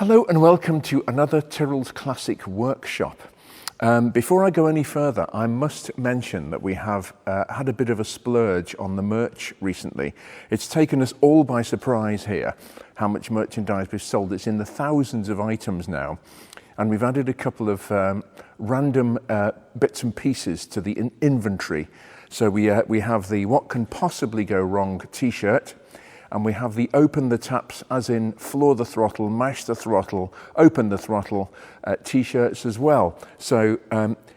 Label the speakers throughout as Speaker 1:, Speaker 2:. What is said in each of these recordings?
Speaker 1: Hello and welcome to another Tyrrell's Classic workshop. Before I go any further, I must mention that we have had a bit of a splurge on the merch recently. It's taken us all by surprise here, how much merchandise we've sold. It's in the thousands of items now. And we've added a couple of random bits and pieces to the inventory. So we have the What Can Possibly Go Wrong t-shirt, and we have the Open the Taps, as in floor the throttle, mash the throttle, open the throttle t-shirts as well. So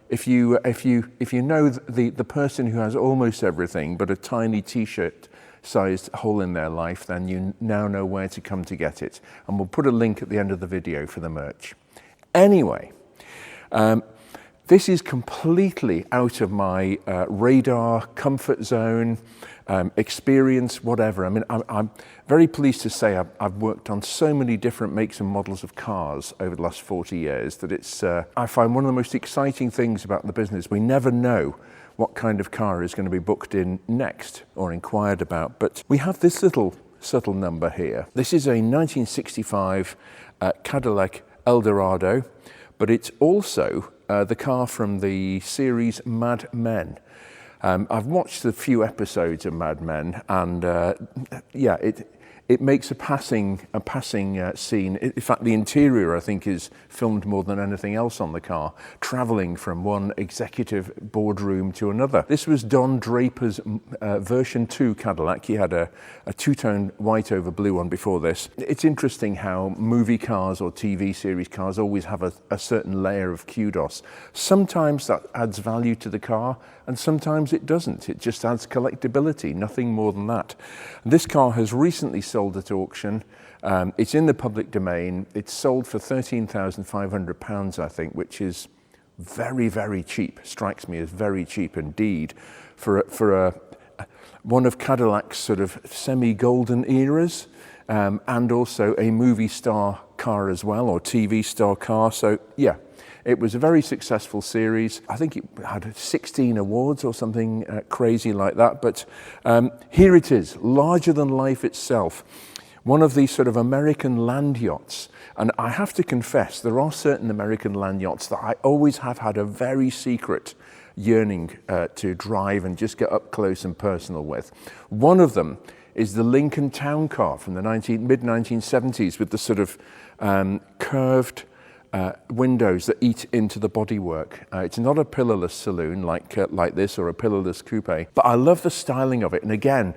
Speaker 1: if you know the person who has almost everything but a tiny t-shirt sized hole in their life, then you now know where to come to get it. And we'll put a link at the end of the video for the merch. Anyway, this is completely out of my radar, comfort zone, experience, whatever. I mean, I'm very pleased to say I've worked on so many different makes and models of cars over the last 40 years that it's, I find one of the most exciting things about the business. We never know what kind of car is going to be booked in next or inquired about. But we have this little subtle number here. This is a 1965 Cadillac Eldorado, but it's also the car from the series Mad Men. I've watched a few episodes of Mad Men, and yeah, it makes a passing scene. In fact, the interior, I think, is filmed more than anything else on the car, traveling from one executive boardroom to another. This was Don Draper's version 2 Cadillac. He had a two-tone white over blue one before this. It's interesting how movie cars or TV series cars always have a certain layer of kudos. Sometimes that adds value to the car, and sometimes it doesn't. It just adds collectability, nothing more than that. This car has recently sold at auction. It's in the public domain. It's sold for £13,500, I think, which is very, very cheap. Strikes me as very cheap indeed for one of Cadillac's sort of semi-golden eras, and also a movie star car as well, or TV star car. So yeah, it was a very successful series. I think it had 16 awards or something crazy like that. But here it is, larger than life itself. One of these sort of American land yachts. And I have to confess, there are certain American land yachts that I always have had a very secret yearning to drive and just get up close and personal with. One of them is the Lincoln Town Car from the mid-1970s with the sort of curved windows that eat into the bodywork. It's not a pillarless saloon like this, or a pillarless coupe, but I love the styling of it. And again,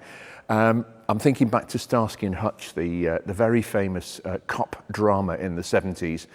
Speaker 1: I'm thinking back to Starsky and Hutch, the very famous cop drama in the 70s.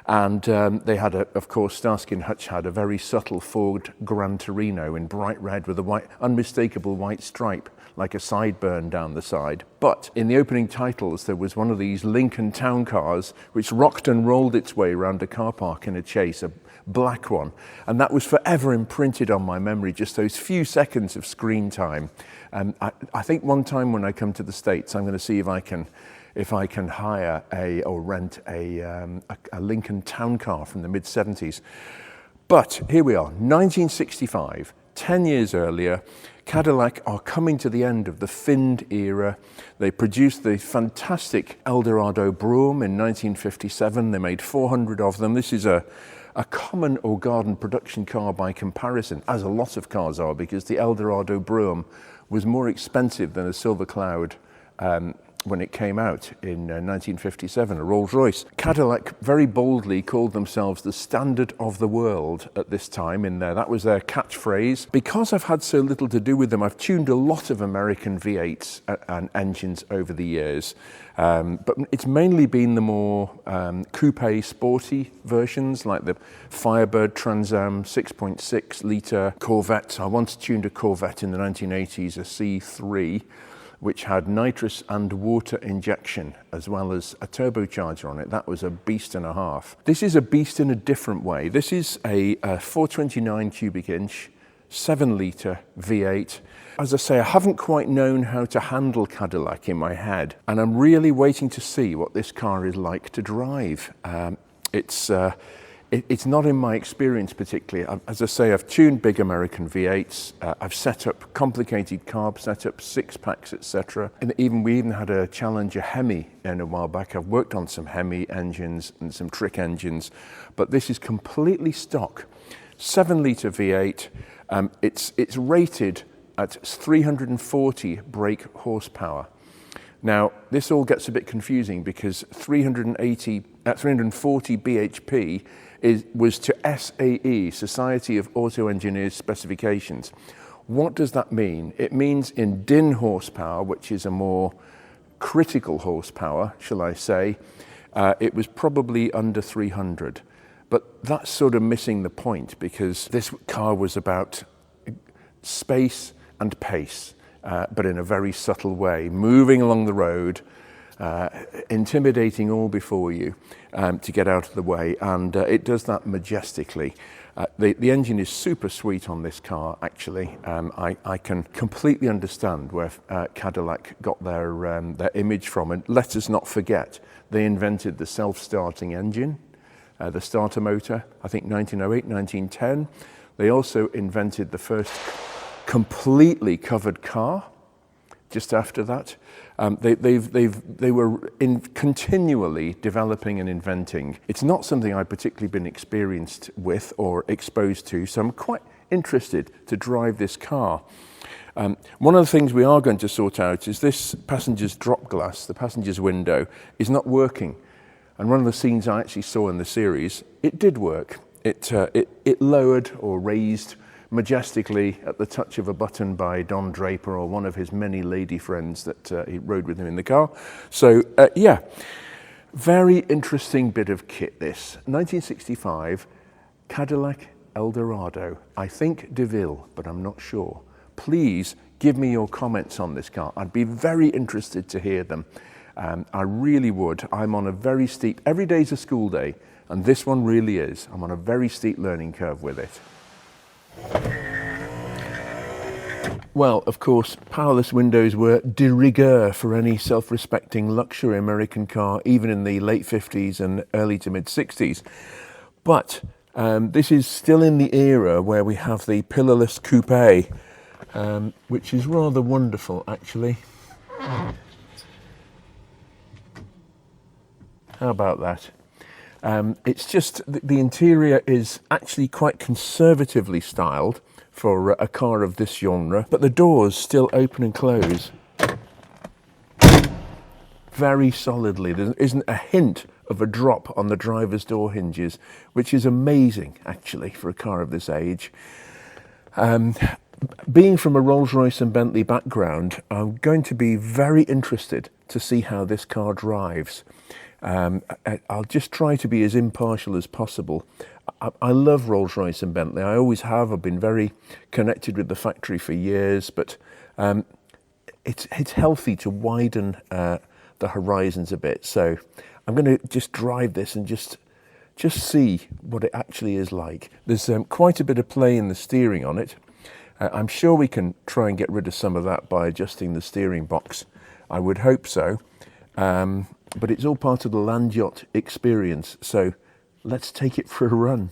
Speaker 1: And they had, of course, Starsky and Hutch had a very subtle Ford Gran Torino in bright red with a unmistakable white stripe, like a sideburn down the side. But in the opening titles, there was one of these Lincoln Town Cars which rocked and rolled its way around a car park in a chase, a black one. And that was forever imprinted on my memory, just those few seconds of screen time. I think one time when I come to the States, I'm going to see if I can hire or rent a Lincoln Town Car from the mid-70s. But here we are, 1965, 10 years earlier. Cadillac are coming to the end of the finned era. They produced the fantastic Eldorado Brougham in 1957. They made 400 of them. This is a common or garden production car by comparison, as a lot of cars are, because the Eldorado Brougham was more expensive than a Silver Cloud when it came out in 1957, a Rolls Royce. Cadillac very boldly called themselves the standard of the world at this time in there. That was their catchphrase. Because I've had so little to do with them, I've tuned a lot of American V8s and engines over the years. But it's mainly been the more coupe, sporty versions, like the Firebird Trans Am 6.6 litre Corvette. I once tuned a Corvette in the 1980s, a C3, which had nitrous and water injection, as well as a turbocharger on it. That was a beast and a half. This is a beast in a different way. This is a 429 cubic inch, 7 litre V8. As I say, I haven't quite known how to handle Cadillac in my head, and I'm really waiting to see what this car is like to drive. It's not in my experience particularly. As I say, I've tuned big American V8s. I've set up complicated carb setups, 6-packs, etc. And we even had a Challenger Hemi in a while back. I've worked on some Hemi engines and some trick engines, but this is completely stock. 7-litre V8. It's rated at 340 brake horsepower. Now, this all gets a bit confusing because 340 bhp was to SAE, Society of Auto Engineers specifications. What does that mean? It means in DIN horsepower, which is a more critical horsepower, shall I say, it was probably under 300. But that's sort of missing the point because this car was about space and pace, but in a very subtle way, moving along the road, intimidating all before you to get out of the way, and it does that majestically. The engine is super sweet on this car, actually. I can completely understand where Cadillac got their image from, and let us not forget, they invented the self-starting engine, the starter motor, I think 1908, 1910. They also invented the first completely covered car just after that. They were continually developing and inventing. It's not something I've particularly been experienced with or exposed to, so I'm quite interested to drive this car. One of the things we are going to sort out is this passenger's drop glass, the passenger's window, is not working. And one of the scenes I actually saw in the series, it did work. It lowered or raised majestically at the touch of a button by Don Draper or one of his many lady friends that he rode with him in the car. So yeah, very interesting bit of kit this. 1965 Cadillac Eldorado. I think de Ville, but I'm not sure. Please give me your comments on this car. I'd be very interested to hear them. I really would. I'm on a very steep, every day's a school day, and this one really is. I'm on a very steep learning curve with it. Well, of course, powerless windows were de rigueur for any self-respecting luxury American car, even in the late 50s and early to mid 60s. But this is still in the era where we have the pillarless coupe, which is rather wonderful, actually. How about that? It's just the interior is actually quite conservatively styled for a car of this genre, but the doors still open and close very solidly. There isn't a hint of a drop on the driver's door hinges, which is amazing actually for a car of this age. Being from a Rolls-Royce and Bentley background, I'm going to be very interested to see how this car drives. I'll just try to be as impartial as possible. I love Rolls-Royce and Bentley. I always have. I've been very connected with the factory for years, but it's healthy to widen the horizons a bit. So I'm going to just drive this and just see what it actually is like. There's quite a bit of play in the steering on it. I'm sure we can try and get rid of some of that by adjusting the steering box. I would hope so. But it's all part of the land yacht experience, so let's take it for a run.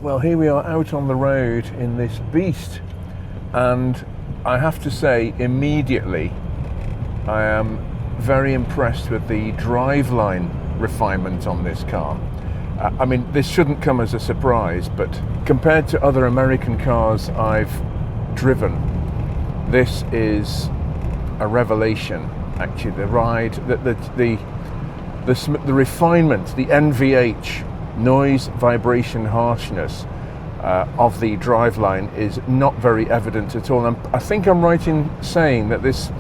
Speaker 1: Well, here we are out on the road in this beast, and I have to say immediately I am very impressed with the driveline refinement on this car. I mean, this shouldn't come as a surprise, but compared to other American cars I've driven, this is a revelation. Actually, the ride, the refinement, the NVH, noise, vibration, harshness of the driveline is not very evident at all. And I think I'm right in saying that this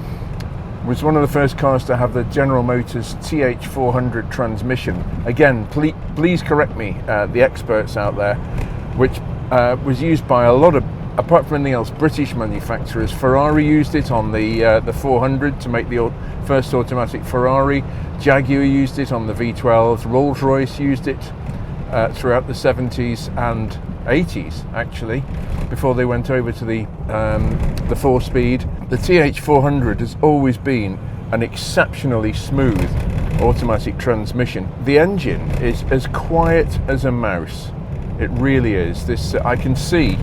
Speaker 1: was one of the first cars to have the General Motors TH400 transmission. Again, please correct me, the experts out there, which was used by a lot of, apart from anything else, British manufacturers. Ferrari used it on the 400 to make the first automatic Ferrari. Jaguar used it on the V12s. Rolls-Royce used it. throughout the 70s and 80s, actually, before they went over to the 4-speed. The TH400 has always been an exceptionally smooth automatic transmission. The engine is as quiet as a mouse. It really is. This I can see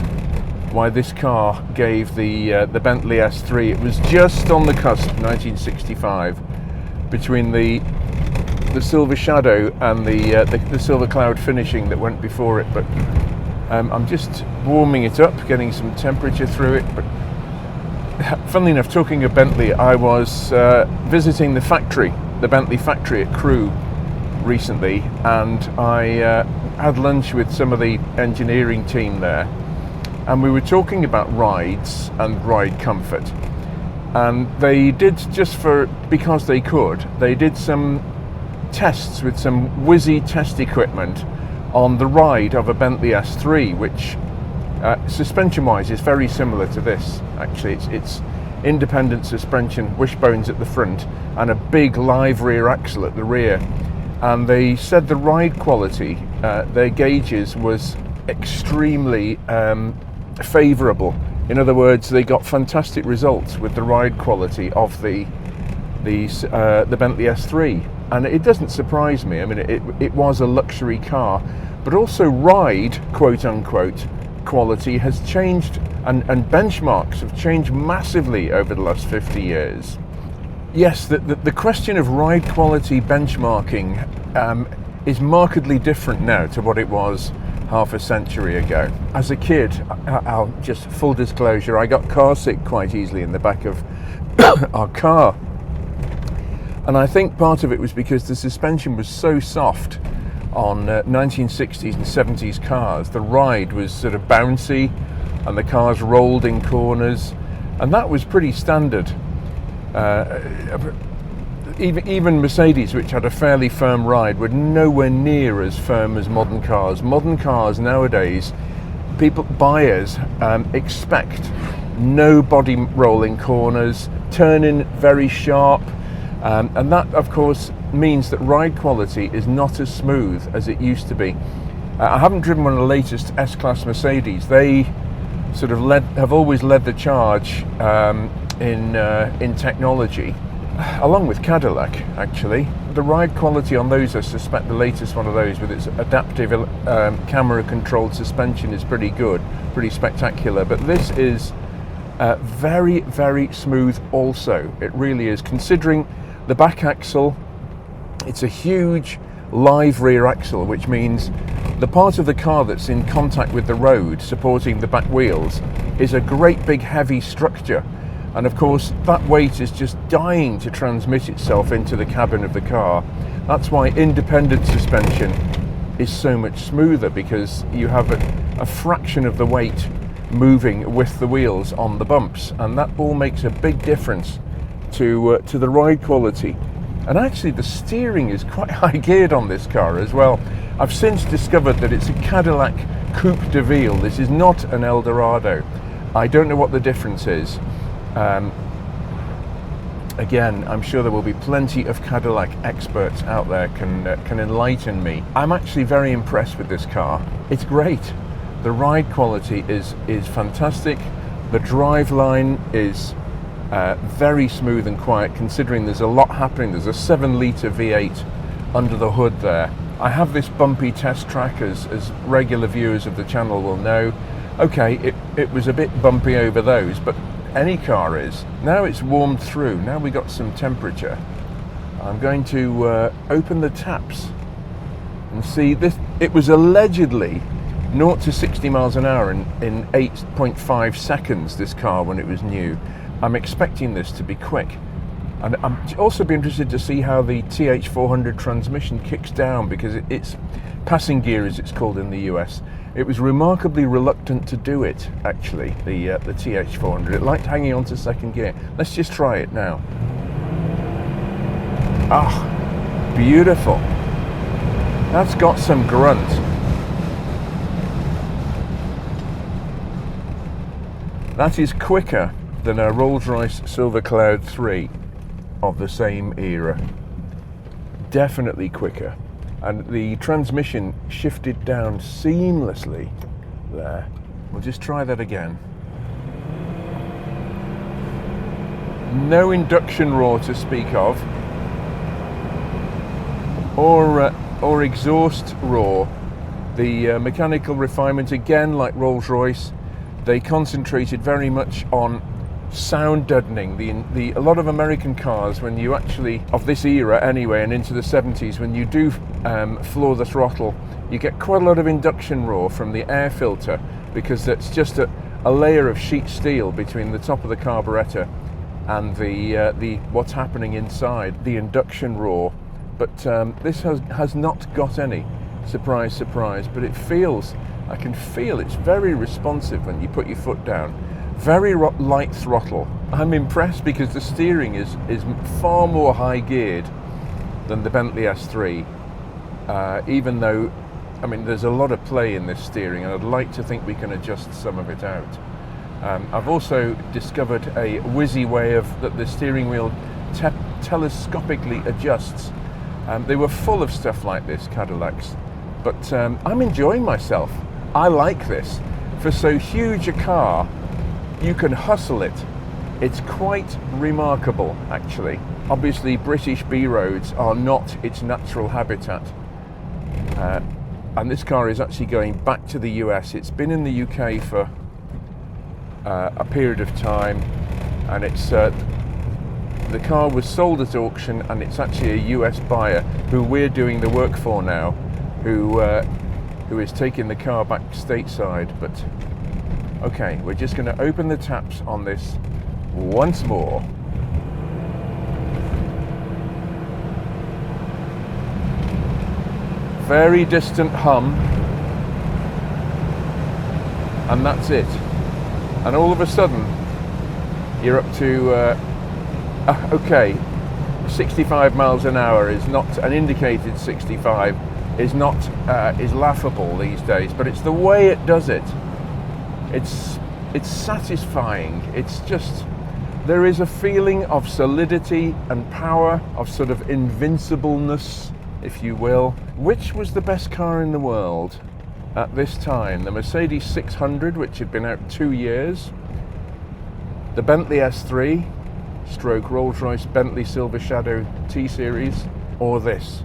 Speaker 1: why this car gave the Bentley S3. It was just on the cusp, 1965, between the Silver Shadow and the Silver Cloud finishing that went before it. But I'm just warming it up, getting some temperature through it. But funnily enough, talking of Bentley, I was visiting the factory, the Bentley factory at Crewe recently, and I had lunch with some of the engineering team there, and we were talking about rides and ride comfort. And they did, because they could, they did some tests with some whizzy test equipment on the ride of a Bentley S3, which suspension-wise is very similar to this. Actually, it's independent suspension, wishbones at the front, and a big live rear axle at the rear. And they said the ride quality, their gauges, was extremely favourable. In other words, they got fantastic results with the ride quality of the Bentley S3, and it doesn't surprise me. I mean, it was a luxury car, but also ride, quote unquote, quality has changed, and benchmarks have changed massively over the last 50 years. Yes, the question of ride quality benchmarking is markedly different now to what it was half a century ago. As a kid, I'll just full disclosure, I got car sick quite easily in the back of our car. And I think part of it was because the suspension was so soft on 1960s and 70s cars. The ride was sort of bouncy and the cars rolled in corners, and that was pretty standard. Even Mercedes, which had a fairly firm ride, were nowhere near as firm as modern cars. Modern cars nowadays, buyers expect no body rolling corners, turning very sharp, and that of course means that ride quality is not as smooth as it used to be. I haven't driven one of the latest S-Class Mercedes. They sort of have always led the charge in technology, along with Cadillac, actually. The ride quality on those, I suspect the latest one of those with its adaptive camera controlled suspension, is pretty good, pretty spectacular. But this is very, very smooth also. It really is. Considering the back axle, it's a huge live rear axle, which means the part of the car that's in contact with the road, supporting the back wheels, is a great big heavy structure. And of course, that weight is just dying to transmit itself into the cabin of the car. That's why independent suspension is so much smoother, because you have a fraction of the weight moving with the wheels on the bumps, and that all makes a big difference to the ride quality. And actually, the steering is quite high geared on this car as well. I've since discovered that it's a Cadillac Coupe de Ville. This is not an Eldorado. I don't know what the difference is. Again, I'm sure there will be plenty of Cadillac experts out there can enlighten me. I'm actually very impressed with this car. It's great. The ride quality is fantastic. The driveline is very smooth and quiet, considering there's a lot happening. There's a 7-litre V8 under the hood there. I have this bumpy test track, as regular viewers of the channel will know. Okay, it was a bit bumpy over those, but any car is. Now it's warmed through. Now we got some temperature. I'm going to open the taps and see this. It was allegedly 0 to 60 miles an hour in 8.5 seconds, this car, when it was new. I'm expecting this to be quick. And I'm also be interested to see how the TH400 transmission kicks down, because it's passing gear, as it's called in the US. It was remarkably reluctant to do it, actually, the TH400. It liked hanging on to second gear. Let's just try it now. Ah, beautiful. That's got some grunt. That is quicker than a Rolls-Royce Silver Cloud 3 of the same era. Definitely quicker. and the transmission shifted down seamlessly there. We'll just try that again. No induction roar to speak of, or exhaust roar. The mechanical refinement, again, like Rolls-Royce, they concentrated very much on sound deadening. A lot of American cars, when you actually, of this era anyway, and into the 70s, when you do floor the throttle, you get quite a lot of induction roar from the air filter, because it's just a layer of sheet steel between the top of the carburetor and the what's happening inside, the induction roar. But this has not got any. Surprise, surprise. But I can feel it's very responsive when you put your foot down. Very light throttle. I'm impressed because the steering is far more high geared than the Bentley S3, even though, I mean, there's a lot of play in this steering, and I'd like to think we can adjust some of it out. I've also discovered a whizzy way that the steering wheel telescopically adjusts. They were full of stuff like this, Cadillacs, but I'm enjoying myself. I like this. For so huge a car, you can hustle it. It's quite remarkable, actually. Obviously, British B roads are not its natural habitat. And this car is actually going back to the US. It's been in the UK for a period of time, and it's the car was sold at auction, and it's actually a US buyer who we're doing the work for now, who is taking the car back stateside. But okay, we're just going to open the taps on this once more. Very distant hum, and that's it. And all of a sudden, you're up to, okay, 65 miles an hour is not, an indicated 65 is not, is laughable these days, but it's the way it does it. It's satisfying. It's just, there is a feeling of solidity and power, of sort of invincibleness, if you will. Which was the best car in the world at this time? The Mercedes 600, which had been out 2 years, the Bentley S3 stroke Rolls-Royce Bentley Silver Shadow T-Series, or this?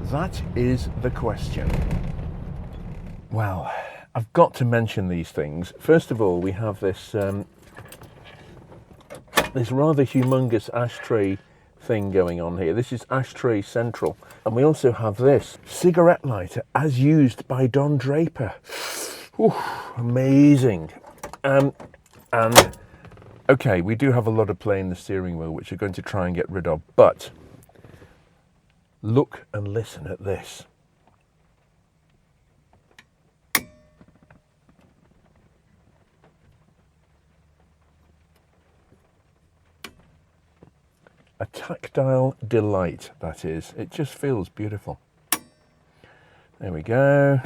Speaker 1: That is the question. Well, I've got to mention these things. First of all, we have this this rather humongous ashtray thing going on here. This is ashtray central. And we also have this cigarette lighter as used by Don Draper. Ooh, amazing. And okay, we do have a lot of play in the steering wheel, which we're going to try and get rid of, but look and listen at this. A tactile delight, that is. It just feels beautiful. There we go.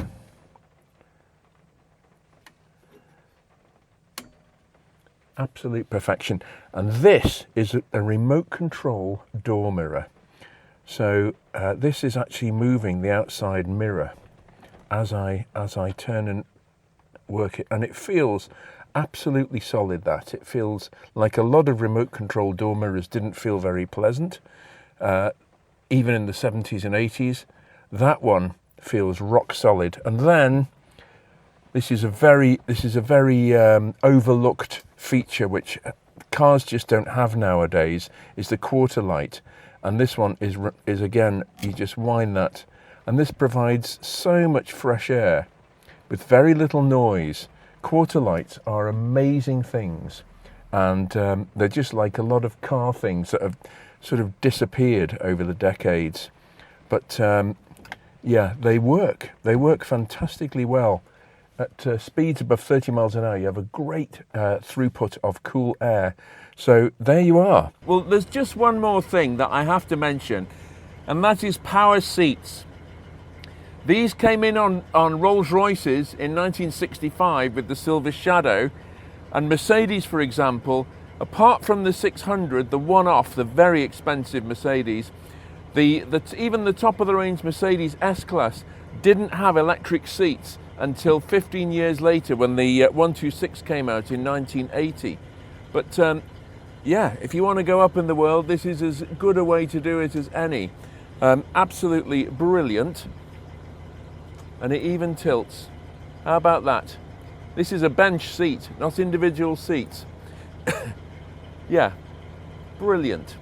Speaker 1: Absolute perfection. And this is a remote control door mirror. So this is actually moving the outside mirror as I turn and work it, and it feels absolutely solid. That it feels like a lot of remote control door mirrors didn't feel very pleasant, even in the 70s and 80s. That one feels rock solid. And then this is a very overlooked feature which cars just don't have nowadays, is the quarter light. And this one is again, you just wind that, and this provides so much fresh air with very little noise. Quarter lights are amazing things, and they're just like a lot of car things that have sort of disappeared over the decades. But yeah, they work fantastically well. At speeds above 30 miles an hour, you have a great throughput of cool air. So there you are. Well, there's just one more thing that I have to mention, and that is power seats. These came in on Rolls-Royces in 1965 with the Silver Shadow, and Mercedes, for example, apart from the 600, the one-off, the very expensive Mercedes, Even the top of the range Mercedes S-Class didn't have electric seats until 15 years later when the 126 came out in 1980. But yeah, if you want to go up in the world, this is as good a way to do it as any. Absolutely brilliant. And it even tilts. How about that? This is a bench seat, not individual seats. Yeah, brilliant.